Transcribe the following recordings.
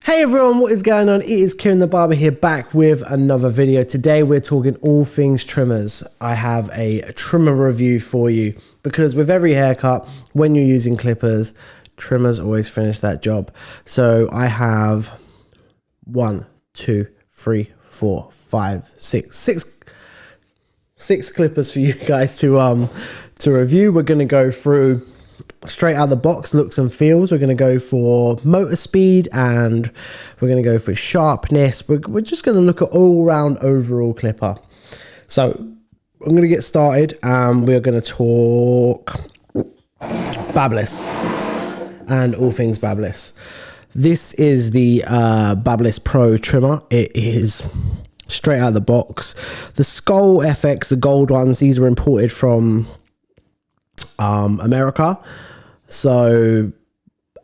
Hey everyone, what is going on? It is Kieron the Barber here, back with another video. Today we're talking all things trimmers. I have a trimmer review for you because with every haircut, when you're using clippers, trimmers always finish that job. So I have 1, 2, 3, 4, 5, 6 clippers for you guys to review. We're going to go through straight out of the box looks and feels. We're going to go for motor speed and we're going to go for sharpness. We're just going to look at all round overall clipper. So I'm going to get started and we're going to talk Babless and all things Babless. This is the Babless Pro trimmer. It is straight out of the box. The Skull FX, the gold ones, these were imported from America. So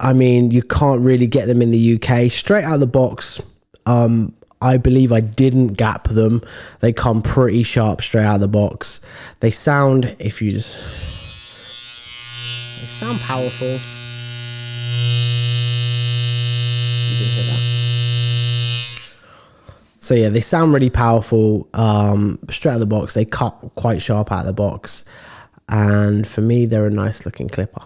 I mean, you can't really get them in the UK. Straight out of the box, I believe I didn't gap them. They come pretty sharp straight out of the box. They sound, if you just, they sound powerful. You can hear that. So yeah, they sound really powerful. Straight out of the box, they cut quite sharp out of the box. And for me, they're a nice looking clipper.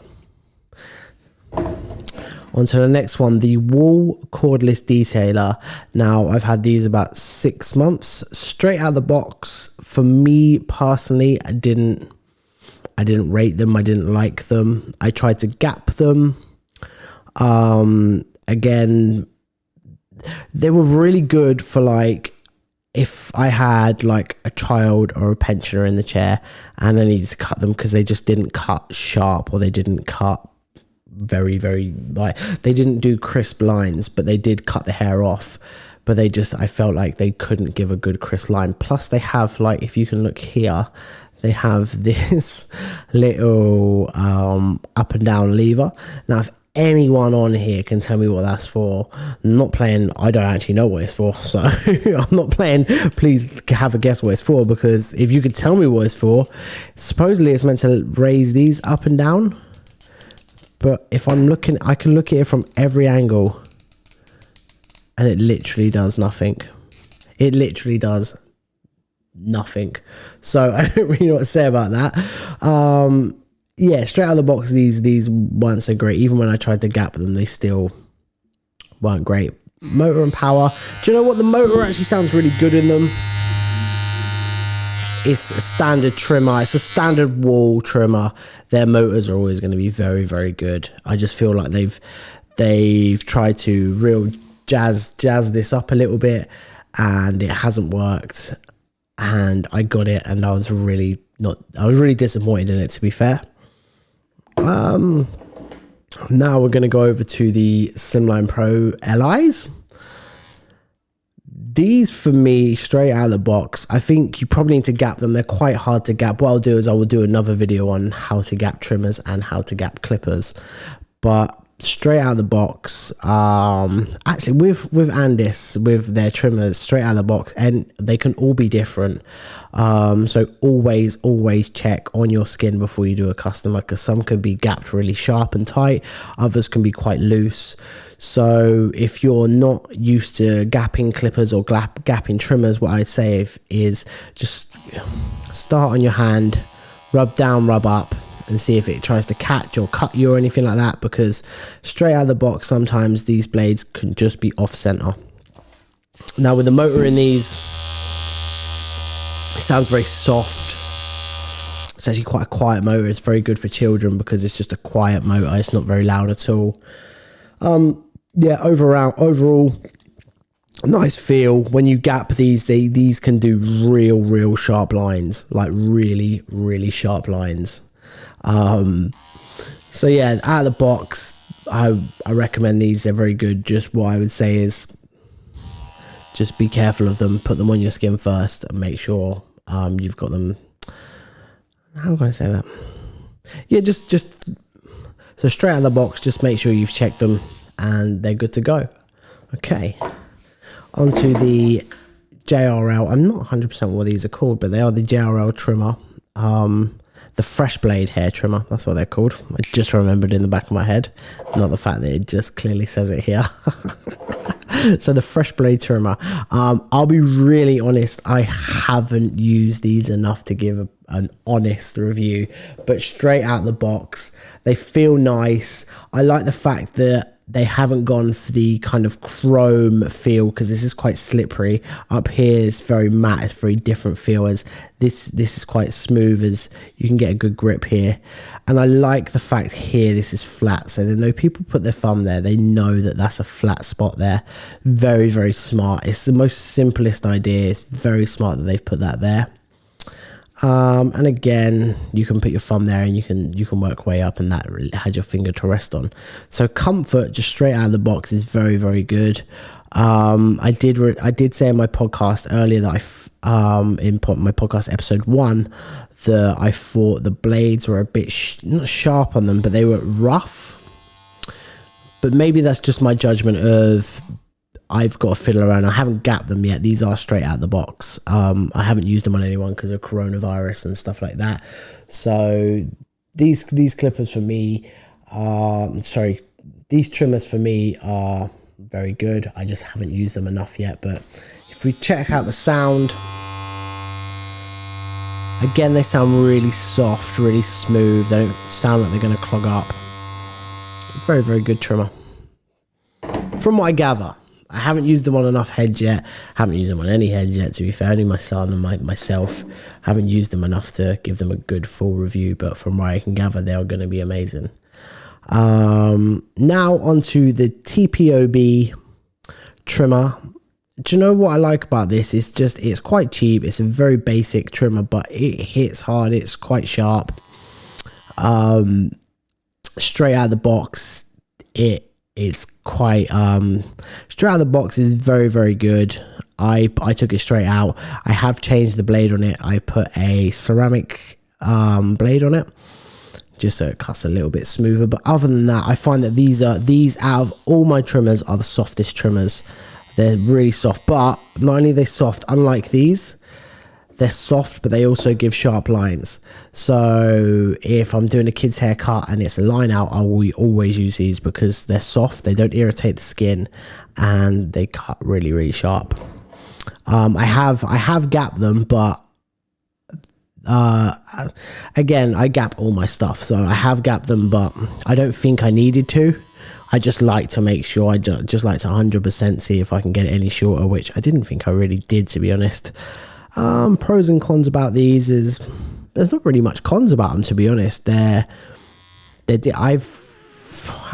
On to the next one, the Wool Cordless Detailer. Now, I've had these about 6 months. Straight out of the box, for me personally, I didn't rate them. I didn't like them. I tried to gap them. Again, they were really good for like, if I had like a child or a pensioner in the chair and I needed to cut them because they just didn't cut sharp, or they didn't cut very, like, they didn't do crisp lines, but they did cut the hair off. But they just, I felt like they couldn't give a good crisp line. Plus they have, like, if you can look here, they have this little up and down lever. Now, if anyone on here can tell me what that's for, I'm not playing, I don't actually know what it's for, so I'm not playing. Please have a guess what it's for, because if you could tell me what it's for, supposedly it's meant to raise these up and down. But if I'm looking, I can look at it from every angle and it literally does nothing. It literally does nothing. So I don't really know what to say about that. Yeah, straight out of the box, these weren't so great. Even when I tried to gap them, they still weren't great. Motor and power. Do you know what? The motor actually sounds really good in them. It's a standard trimmer. It's a standard Wool trimmer. Their motors are always going to be very, very good. I just feel like they've tried to real jazz this up a little bit, and it hasn't worked. And I got it, and I was really disappointed in it, to be fair. Now we're going to go over to the Slimline Pro LIs. These, for me, straight out of the box, I think you probably need to gap them. They're quite hard to gap. What I'll do is I will do another video on how to gap trimmers and how to gap clippers. But straight out of the box, actually with Andis, with their trimmers, straight out of the box, and they can all be different. So always check on your skin before you do a customer, because some can be gapped really sharp and tight, others can be quite loose. So if you're not used to gapping clippers or gapping trimmers, what I'd say is just start on your hand, rub down, rub up, and see if it tries to catch or cut you or anything like that, because straight out of the box, sometimes these blades can just be off center. Now with the motor in these, it sounds very soft. It's actually quite a quiet motor. It's very good for children because it's just a quiet motor. It's not very loud at all. Yeah, overall, nice feel. When you gap these, these can do real sharp lines, like really sharp lines. So yeah, out of the box, I recommend these. They're very good. Just what I would say is just be careful of them. Put them on your skin first and make sure you've got them. How can I say that? Yeah, just so straight out of the box, just make sure you've checked them and they're good to go. Okay, onto the JRL. I'm not 100% what these are called, but they are the JRL trimmer. The Fresh Blade hair trimmer, that's what they're called. I just remembered in the back of my head, not the fact that it just clearly says it here. So the fresh blade trimmer, I'll be really honest, I haven't used these enough to give an honest review, but straight out the box, they feel nice. I like the fact that they haven't gone for the kind of chrome feel, because this is quite slippery. Up here it's very matte, it's very different feel, as this is quite smooth, as you can get a good grip here. And I like the fact here this is flat, so they know people put their thumb there, they know that that's a flat spot there. Very, very smart. It's the most simplest idea. It's very smart that they've put that there. And again, you can put your thumb there and you can work way up, and that really has your finger to rest on. So comfort just straight out of the box is very, very good. I did say in my podcast earlier that in my podcast episode 1 that I thought the blades were a bit not sharp on them, but they were rough. But maybe that's just my judgment of I've got to fiddle around. I haven't gapped them yet. These are straight out the box. I haven't used them on anyone because of coronavirus and stuff like that. So these clippers for me these trimmers for me are very good. I just haven't used them enough yet. But if we check out the sound, again, they sound really soft, really smooth. They don't sound like they're going to clog up. Very, very good trimmer. From what I gather, I haven't used them on enough heads yet. Haven't used them on any heads yet, to be fair. Only my son and myself haven't used them enough to give them a good full review. But from what I can gather, they are going to be amazing. Now onto the TPOB trimmer. Do you know what I like about this? It's quite cheap. It's a very basic trimmer, but it hits hard. It's quite sharp. Straight out of the box, it's quite straight out of the box is very, very good. I took it straight out. I have changed the blade on it. I put a ceramic blade on it just so it cuts a little bit smoother. But other than that, I find that these out of all my trimmers are the softest trimmers. They're really soft, but not only are they soft, unlike these, they're soft, but they also give sharp lines. So if I'm doing a kid's haircut and it's a line out, I will always use these because they're soft, they don't irritate the skin, and they cut really, really sharp. I have gapped them, but again, I gap all my stuff, so I have gapped them, but I don't think I needed to. I just like to make sure, I just like to 100% see if I can get it any shorter, which I didn't think I really did, to be honest. Pros and cons about these is there's not really much cons about them, to be honest. How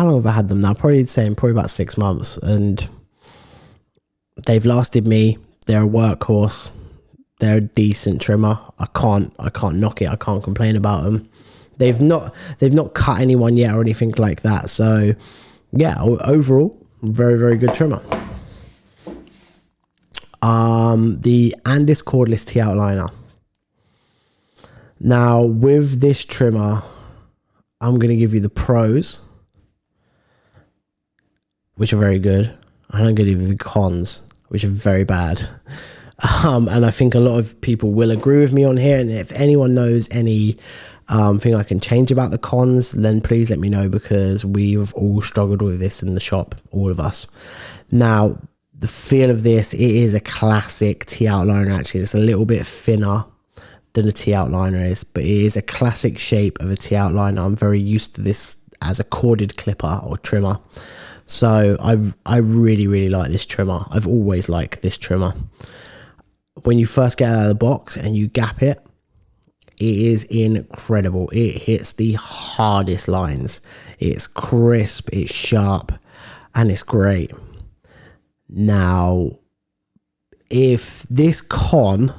long have I had them now? Probably about 6 months, and they've lasted me. They're a workhorse. They're a decent trimmer. I can't knock it. I can't complain about them. They've not cut anyone yet or anything like that. So yeah, overall, very, very good trimmer. The Andis cordless T-outliner. Now with this trimmer, I'm going to give you the pros, which are very good, and I'm going to give you the cons, which are very bad. And I think a lot of people will agree with me on here, and if anyone knows any thing I can change about the cons, then please let me know, because we've all struggled with this in the shop, all of us. Now, the feel of this, it is a classic T-outliner. Actually, it's a little bit thinner than a T-outliner is, but it is a classic shape of a T-outliner. I'm very used to this as a corded clipper or trimmer, so I really, really like this trimmer. I've always liked this trimmer. When you first get out of the box and you gap it, it is incredible. It hits the hardest lines. It's crisp, it's sharp, and it's great. Now, if this con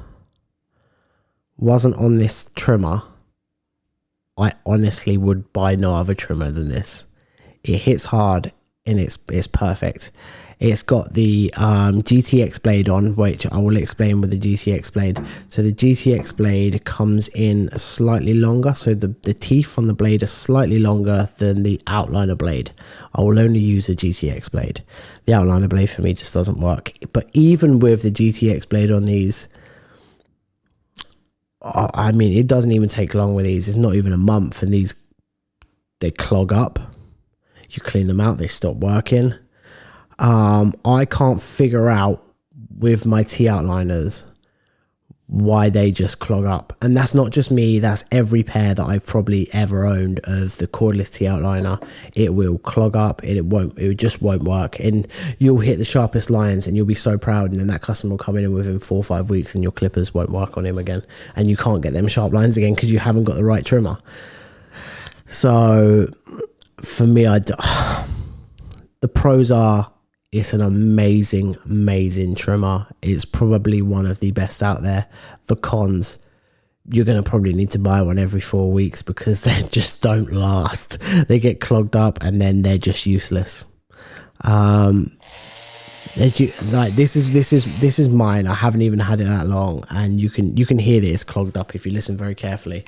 wasn't on this trimmer, I honestly would buy no other trimmer than this. It hits hard and it's perfect. It's got the GTX blade on, which I will explain with the GTX blade. So the GTX blade comes in slightly longer, so the teeth on the blade are slightly longer than the outliner blade. I will only use the GTX blade. The outliner blade for me just doesn't work. But even with the GTX blade on these, I mean, it doesn't even take long with these. It's not even a month, and they clog up. You clean them out, they stop working. I can't figure out with my T outliners why they just clog up. And that's not just me, that's every pair that I've probably ever owned of the cordless T outliner. It will clog up, and it just won't work, and you'll hit the sharpest lines and you'll be so proud, and then that customer will come in within 4 or 5 weeks and your clippers won't work on him again, and you can't get them sharp lines again because you haven't got the right trimmer. So for me, the pros are, it's an amazing trimmer. It's probably one of the best out there. The cons, you're going to probably need to buy one every 4 weeks because they just don't last. They get clogged up and then they're just useless. This is mine. I haven't even had it that long, and you can hear that it's clogged up if you listen very carefully.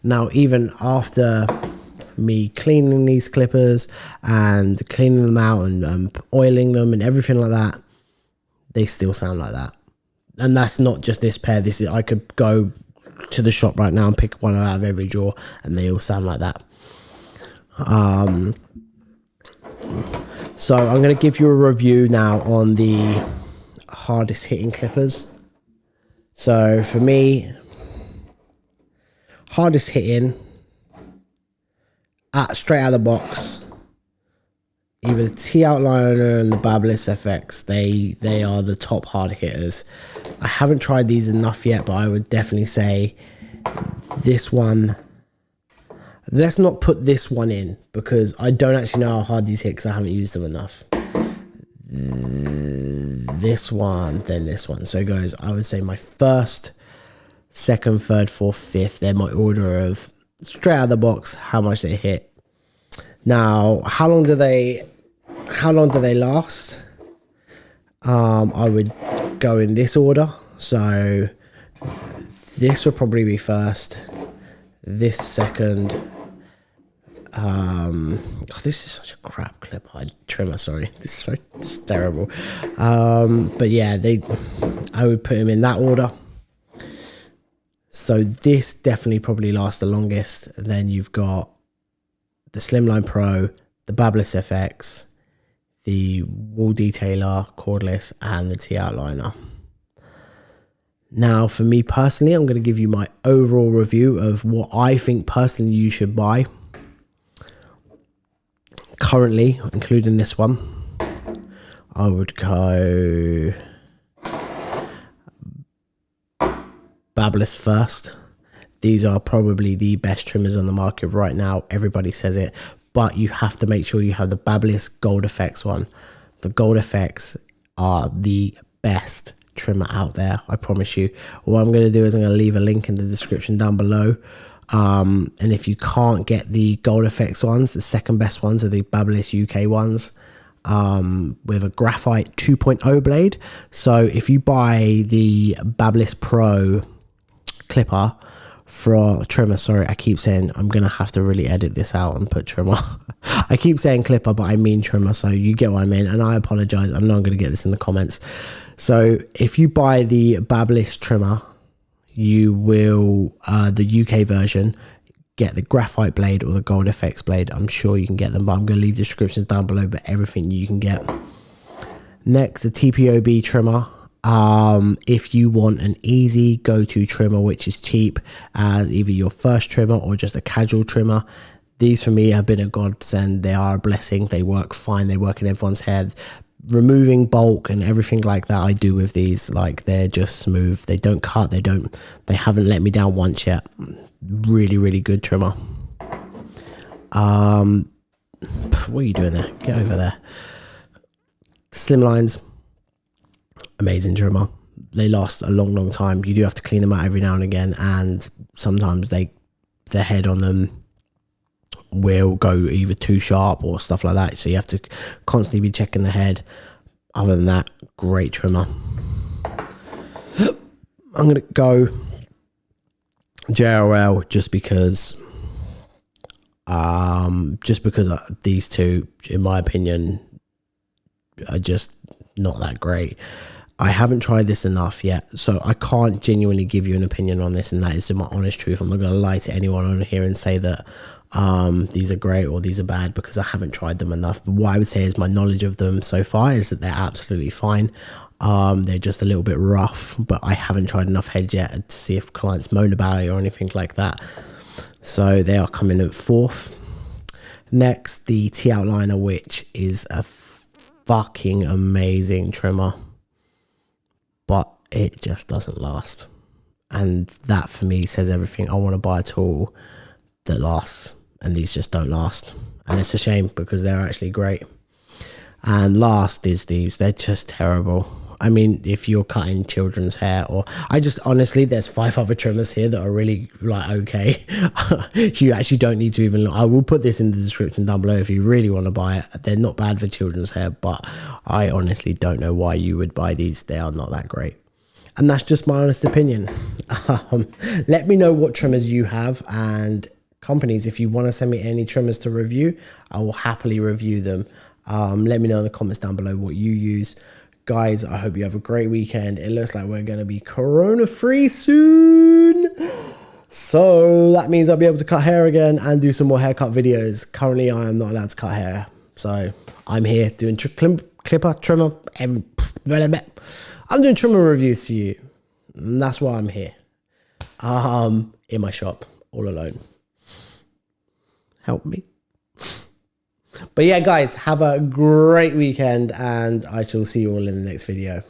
Now, even after me cleaning these clippers and cleaning them out and oiling them and everything like that, they still sound like that. And that's not just this pair. I could go to the shop right now and pick one out of every drawer and they all sound like that. So I'm going to give you a review now on the hardest hitting clippers. So for me, hardest hitting, straight out of the box, either the T outliner and the Babyliss FX. They are the top hard hitters. I haven't tried these enough yet, but I would definitely say this one. Let's not put this one in because I don't actually know how hard these hit because I haven't used them enough. This one, then this one. So guys, I would say my first, second, third, fourth, fifth, they're my order of straight out of the box how much they hit. Now, how long do they last? I would go in this order. So this would probably be first, this second. This is such a crap clip. Trimmer, sorry. It's terrible. But yeah, I would put them in that order. So this definitely probably lasts the longest. And then you've got the Slimline Pro, the Babyliss FX, the Wool Detailer cordless, and the T outliner. Now, for me personally, I'm going to give you my overall review of what I think personally you should buy. Currently, including this one, I would go Babyliss first. These are probably the best trimmers on the market right now. Everybody says it, but you have to make sure you have the Babyliss Gold Effects one. The Gold Effects are the best trimmer out there, I promise you. What I'm going to do is I'm going to leave a link in the description down below. And if you can't get the Gold Effects ones, the second best ones are the Babyliss UK ones, with a graphite 2.0 blade. So if you buy the Babyliss Pro clipper for trimmer, sorry, I keep saying, I'm gonna have to really edit this out and put trimmer. I keep saying clipper, but I mean trimmer, so you get what I mean, and I apologize. I know I'm gonna get this in the comments. So if you buy the Babyliss trimmer, you will, the UK version, get the graphite blade or the Gold Effects blade. I'm sure you can get them, but I'm going to leave the descriptions down below, but everything you can get. Next, the TPOB trimmer. If you want an easy go-to trimmer, which is cheap, as either your first trimmer or just a casual trimmer, these for me have been a godsend. They are a blessing. They work fine. They work in everyone's head. Removing bulk and everything like that I do with these, like, they're just smooth. They don't cut. They haven't let me down once yet. Really good trimmer. What are you doing there? Get over there. Slimlines, amazing trimmer. They last a long time. You do have to clean them out every now and again, and sometimes the head on them will go either too sharp or stuff like that, so you have to constantly be checking the head. Other than that, great trimmer. I'm gonna go JRL just because these two, in my opinion, are just not that great. I haven't tried this enough yet, so I can't genuinely give you an opinion on this, and that is my honest truth. I'm not going to lie to anyone on here and say that these are great or these are bad, because I haven't tried them enough. But what I would say is my knowledge of them so far is that they're absolutely fine. They're just a little bit rough, but I haven't tried enough heads yet to see if clients moan about it or anything like that. So they are coming at 4th. Next, the T-Outliner, which is a fucking amazing trimmer, but it just doesn't last. And that for me says everything. I want to buy a tool that lasts, and these just don't last. And it's a shame, because they're actually great. And last is these. They're just terrible. I mean, if you're cutting children's hair, or honestly, there's 5 other trimmers here that are really like okay. You actually don't need to even look. I will put this in the description down below if you really want to buy it. They're not bad for children's hair, but I honestly don't know why you would buy these. They are not that great. And that's just my honest opinion. Let me know what trimmers you have, and companies, if you want to send me any trimmers to review, I will happily review them. Let me know in the comments down below what you use. Guys, I hope you have a great weekend. It looks like we're going to be corona free soon, so that means I'll be able to cut hair again and do some more haircut videos. Currently I am not allowed to cut hair, so I'm here doing clipper, trimmer, I'm doing trimmer reviews for you, and that's why I'm here in my shop all alone. Help me. But yeah, guys, have a great weekend, and I shall see you all in the next video.